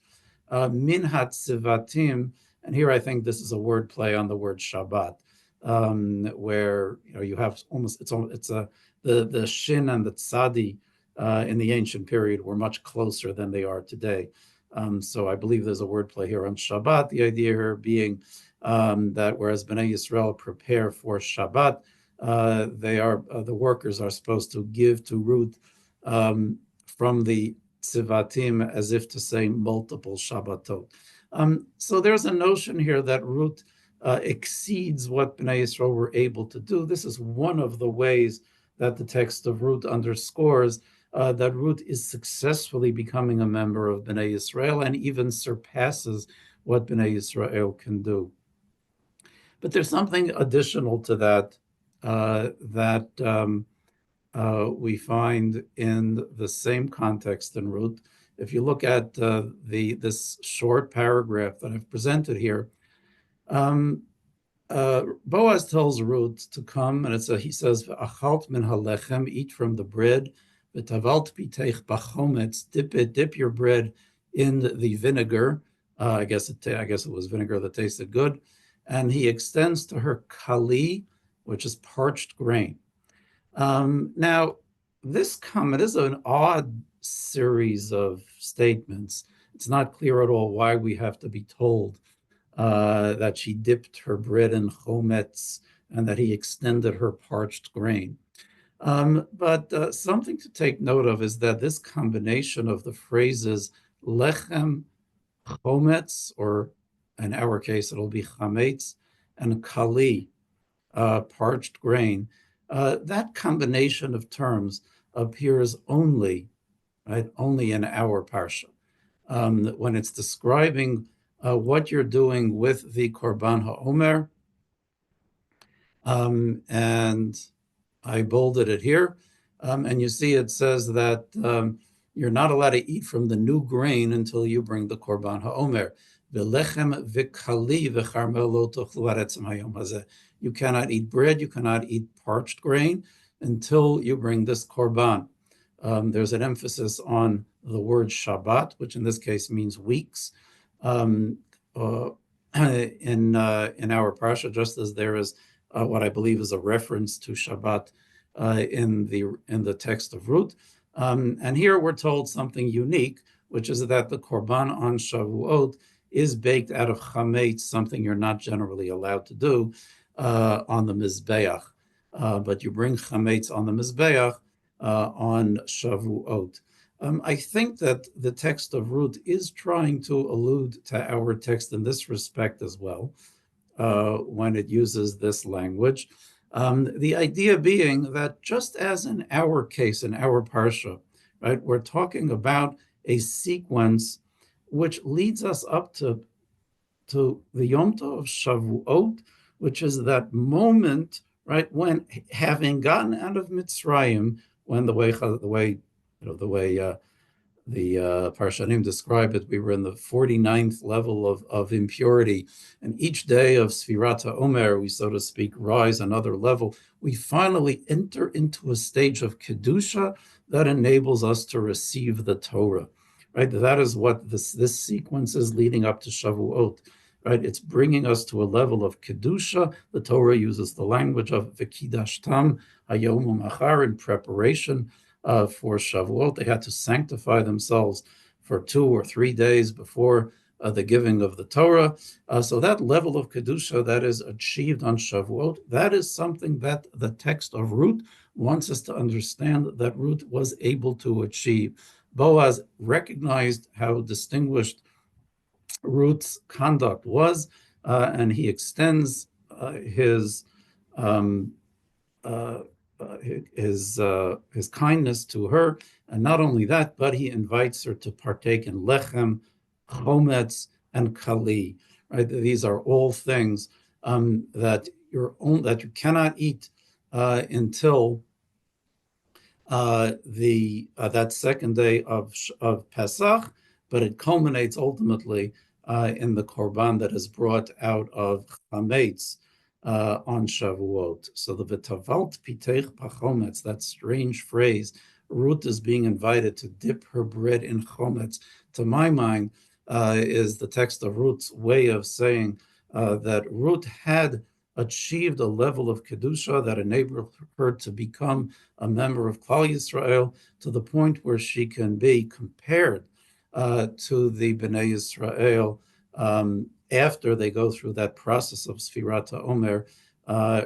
B: Min hatzivatim, and here I think this is a word play on the word Shabbat, where you have almost it's a the shin and the tzadi in the ancient period were much closer than they are today. So I believe there's a word play here on Shabbat. The idea here being that whereas Bnei Yisrael prepare for Shabbat, the workers are supposed to give to Ruth from the tzivatim, as if to say multiple Shabbatot. So there's a notion here that Ruth exceeds what Bnei Yisrael were able to do. This is one of the ways that the text of Ruth underscores that Ruth is successfully becoming a member of Bnei Yisrael and even surpasses what Bnei Yisrael can do. But there's something additional to that we find in the same context in Ruth. If you look at this short paragraph that I've presented here, Boaz tells Ruth to come, and he says, "Achalt min halechem, eat from the bread, v'tavalt pitech bachometz, dip your bread in the vinegar." I guess it was vinegar that tasted good, and he extends to her kali, which is parched grain. Now, this comment is an odd series of statements. It's not clear at all why we have to be told that she dipped her bread in chometz and that he extended her parched grain. But something to take note of is that this combination of the phrases lechem, chometz, or in our case, it'll be chametz, and kali, parched grain, that combination of terms appears only in our parsha. When it's describing what you're doing with the Korban HaOmer, and I bolded it here, and you see it says that you're not allowed to eat from the new grain until you bring the Korban HaOmer. You cannot eat bread, you cannot eat parched grain until you bring this Korban. There's an emphasis on the word Shabbat, which in this case means weeks. In our parsha, just as there is what I believe is a reference to Shabbat in the text of Ruth, and here we're told something unique, which is that the Korban on Shavuot is baked out of chametz, something you're not generally allowed to do on the Mizbeach, but you bring chametz on the Mizbeach on Shavuot. I think that the text of Ruth is trying to allude to our text in this respect as well, when it uses this language. The idea being that just as in our case, in our parsha, right, we're talking about a sequence which leads us up to the Yom Tov of Shavuot, which is that moment, right, when having gotten out of Mitzrayim, when the way the Parshanim describe it, we were in the 49th level of impurity, and each day of Sfirat HaOmer, we, so to speak, rise another level. We finally enter into a stage of Kedusha that enables us to receive the Torah, right? That is what this sequence is leading up to Shavuot, right? It's bringing us to a level of Kedusha. The Torah uses the language of V'kidashtam hayom u'machar, in preparation for Shavuot. They had to sanctify themselves for 2 or 3 days before the giving of the Torah. So that level of Kedusha that is achieved on Shavuot, that is something that the text of Ruth wants us to understand that Ruth was able to achieve. Boaz recognized how distinguished Ruth's conduct was, and he extends his kindness to her, and not only that, but he invites her to partake in lechem, chometz, and kali. Right? These are all things that you cannot eat until the that second day of Pesach, but it culminates ultimately in the korban that is brought out of chametz on Shavuot. So the v'tavalt pitech pachometz, that strange phrase, Ruth is being invited to dip her bread in chometz. To my mind, is the text of Ruth's way of saying that Ruth had achieved a level of kedusha that enabled her to become a member of Klal Yisrael to the point where she can be compared to the Bnei Yisrael after they go through that process of Sfirat HaOmer,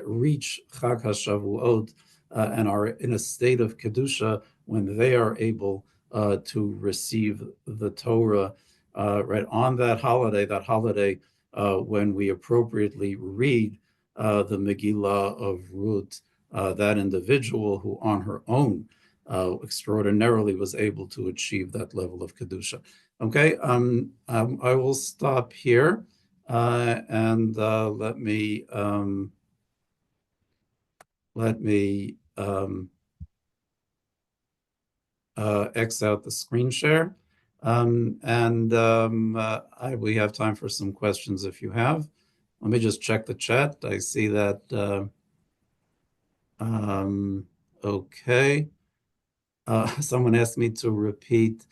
B: reach Chag HaShavuot, and are in a state of Kedusha when they are able to receive the Torah right on that holiday when we appropriately read the Megillah of Ruth, that individual who on her own extraordinarily was able to achieve that level of Kedusha. Okay, I will stop here and let me X out the screen share. We have time for some questions if you have. Let me just check the chat. I see that. Okay. Someone asked me to repeat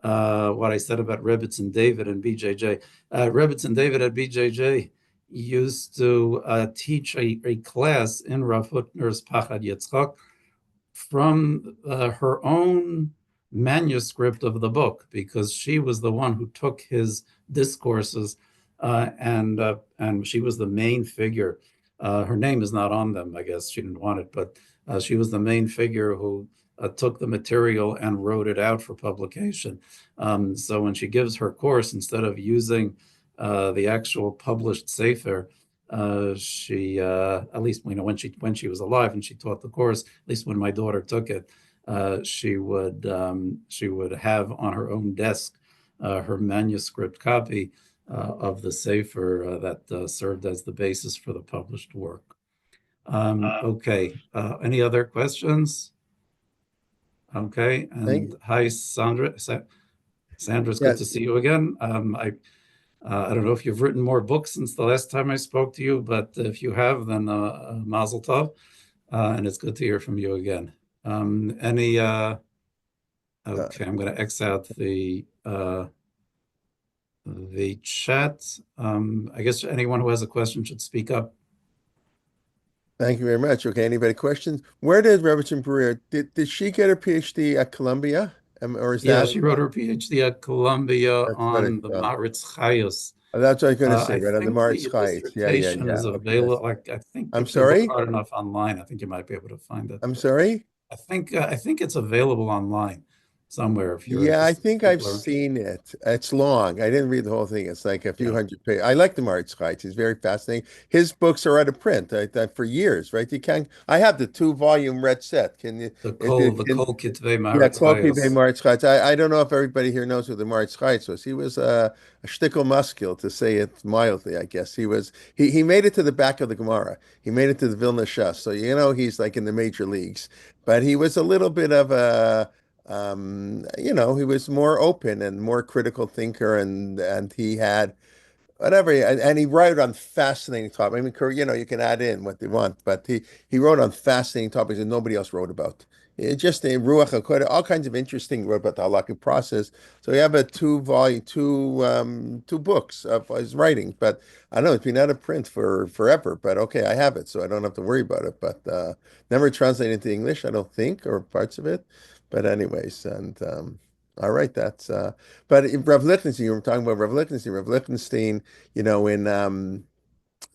B: what I said about Rebbitzin David and BJJ. Rebbitzin David at BJJ used to teach a class in Rav Hutner's Pachad Yitzchak from her own manuscript of the book, because she was the one who took his discourses and she was the main figure. Her name is not on them, I guess she didn't want it, but she was the main figure who took the material and wrote it out for publication. So when she gives her course, instead of using the actual published sefer, she at least when she was alive and she taught the course, at least when my daughter took it, she would have on her own desk her manuscript copy of the sefer that served as the basis for the published work. Okay, any other questions? Okay, and hi, Sandra. Sandra, it's good to
A: Yes.
B: see you again. I don't know if you've written more books since the last time I spoke to you, but if you have, then Mazel Tov, and it's good to hear from you again. Okay, I'm going to X out the chat. I guess anyone who has a question should speak up.
A: Thank you very much. Okay, anybody questions? Where did Rebbitzin Berger, did she get her PhD at Columbia? Or is
B: Yeah,
A: that
B: she wrote her PhD at Columbia
A: that's what I
B: on the
A: thought.
B: Maritz Chayos.
A: That's what I was going to say,
B: I
A: right on the
B: think
A: Maritz
B: the
A: Chait. Yeah, yeah,
B: dissertation
A: yeah.
B: is
A: Okay, that's.
B: available. Like I think
A: I'm
B: if you look
A: sorry.
B: hard enough online, I think you might be able to find it.
A: I'm sorry.
B: I think it's available online somewhere if you're
A: Yeah, I
B: interested.
A: think I've
B: People are interested.
A: seen it. It's long. I didn't read the whole thing. It's like a few
B: Yeah,
A: hundred pages. I like the Maritz Chait. He's very fascinating. His books are out of print for years, right? You can't. I have the two-volume red set. Can you?
B: the Kol Kitvei
A: Yeah,
B: Maritz
A: Cloaky Bay
B: Chayos.
A: Maritz Chait. I don't know if everybody here knows who the Maritz Chait was. He was a shtickle muscle, to say it mildly, I guess. He made it to the back of the Gemara. He made it to the Vilna Shas. So he's like in the major leagues. But he was a little bit of he was more open and more critical thinker, and he had whatever, and he wrote on fascinating topics. I mean, you can add in what they want, but he wrote on fascinating topics that nobody else wrote about. It just in Ruach HaKodesh, all kinds of interesting wrote about the halakhic process. So we have a two books of his writings, but I don't know, it's been out of print for forever. But okay, I have it, so I don't have to worry about it. But never translated into English, I don't think, or parts of it. But anyways, and all right, that's but Rev Lichtenstein, you were talking about Rev Lichtenstein. Rev Lichtenstein, in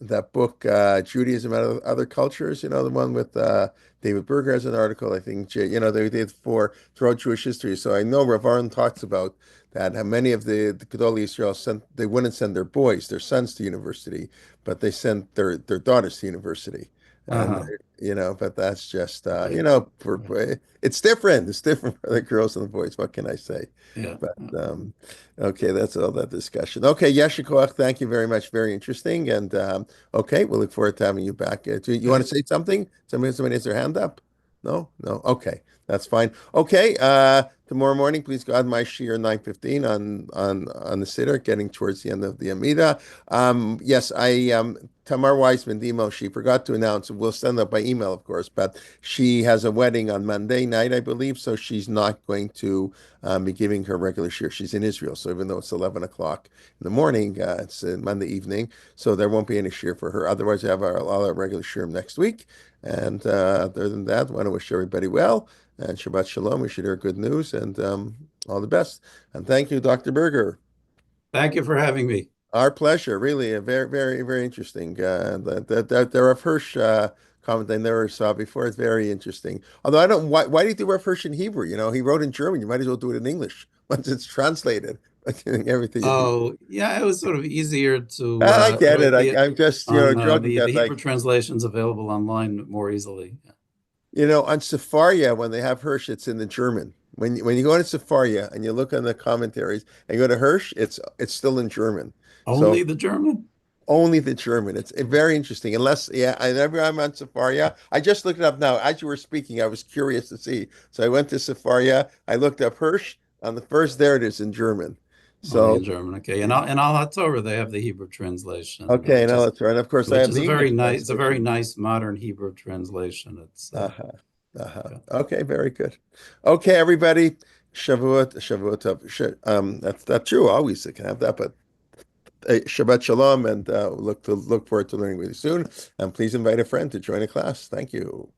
A: that book, Judaism and Other Cultures, the one with David Berger has an article, I think, they did for throughout Jewish history. So I know Rav Aron talks about that, how many of the Gedolei Israel they wouldn't send their sons to university, but they sent their daughters to university. and
B: Uh-huh.
A: but that's just
B: Right. Right.
A: it's different. It's different for the girls and the boys. What can I say?
B: Yeah.
A: But okay, that's all that discussion. Okay, Yeshikoach, thank you very much. Very interesting. And okay, we'll look forward to having you back. You want
B: Okay.
A: to say something? Somebody has their hand up? No, no. Okay, that's fine. Okay, tomorrow morning, please God, my shiur 9:15 on the siddur, getting towards the end of the Amida. Yes, I Tamar Weissman, the email, she forgot to announce, we'll send that by email, of course, but she has a wedding on Monday night, I believe, so she's not going to be giving her regular shiur. She's in Israel, so even though it's 11 o'clock in the morning, it's Monday evening, so there won't be any shiur for her. Otherwise, we have all our regular shiur next week. And other than that, I want to wish everybody well and Shabbat Shalom. We should hear good news and all the best. And thank you, Dr. Berger.
B: Thank you for having me.
A: Our pleasure. Really, a very, very, very interesting. The Rav Hirsch comment I never saw before. It's very interesting. Although I don't, why do you do Rav Hirsch in Hebrew? He wrote in German. You might as well do it in English once it's translated. Everything you do.
B: Oh, yeah, it was sort of easier to
A: I get it.
B: write the
A: I'm just,
B: on
A: joking
B: the
A: that
B: Hebrew
A: like,
B: translations available online more easily.
A: on Safaria, when they have Hirsch, it's in the German. When you go into Safaria and you look on the commentaries and you go to Hirsch, it's still in German. So
B: Only the German?
A: only the German. It's very interesting. Unless, yeah, I never I'm on Safaria. I just looked it up now. As you were speaking, I was curious to see. So I went to Safaria. I looked up Hirsch. On the first, there it is in German.
B: Only
A: So,
B: in German. Okay. And in Al Torah, they have the Hebrew translation,
A: okay, now that's right. Of course, I
B: which
A: have
B: is
A: the
B: a
A: English
B: very nice, it's a very
A: translation.
B: nice modern Hebrew translation. It's
A: Uh-huh. Uh-huh.
B: yeah.
A: Okay, very good. Okay, everybody. Shavuot Tov. That's true. Always can have that, but Shabbat Shalom, and look forward to learning with you soon. And please invite a friend to join a class. Thank you.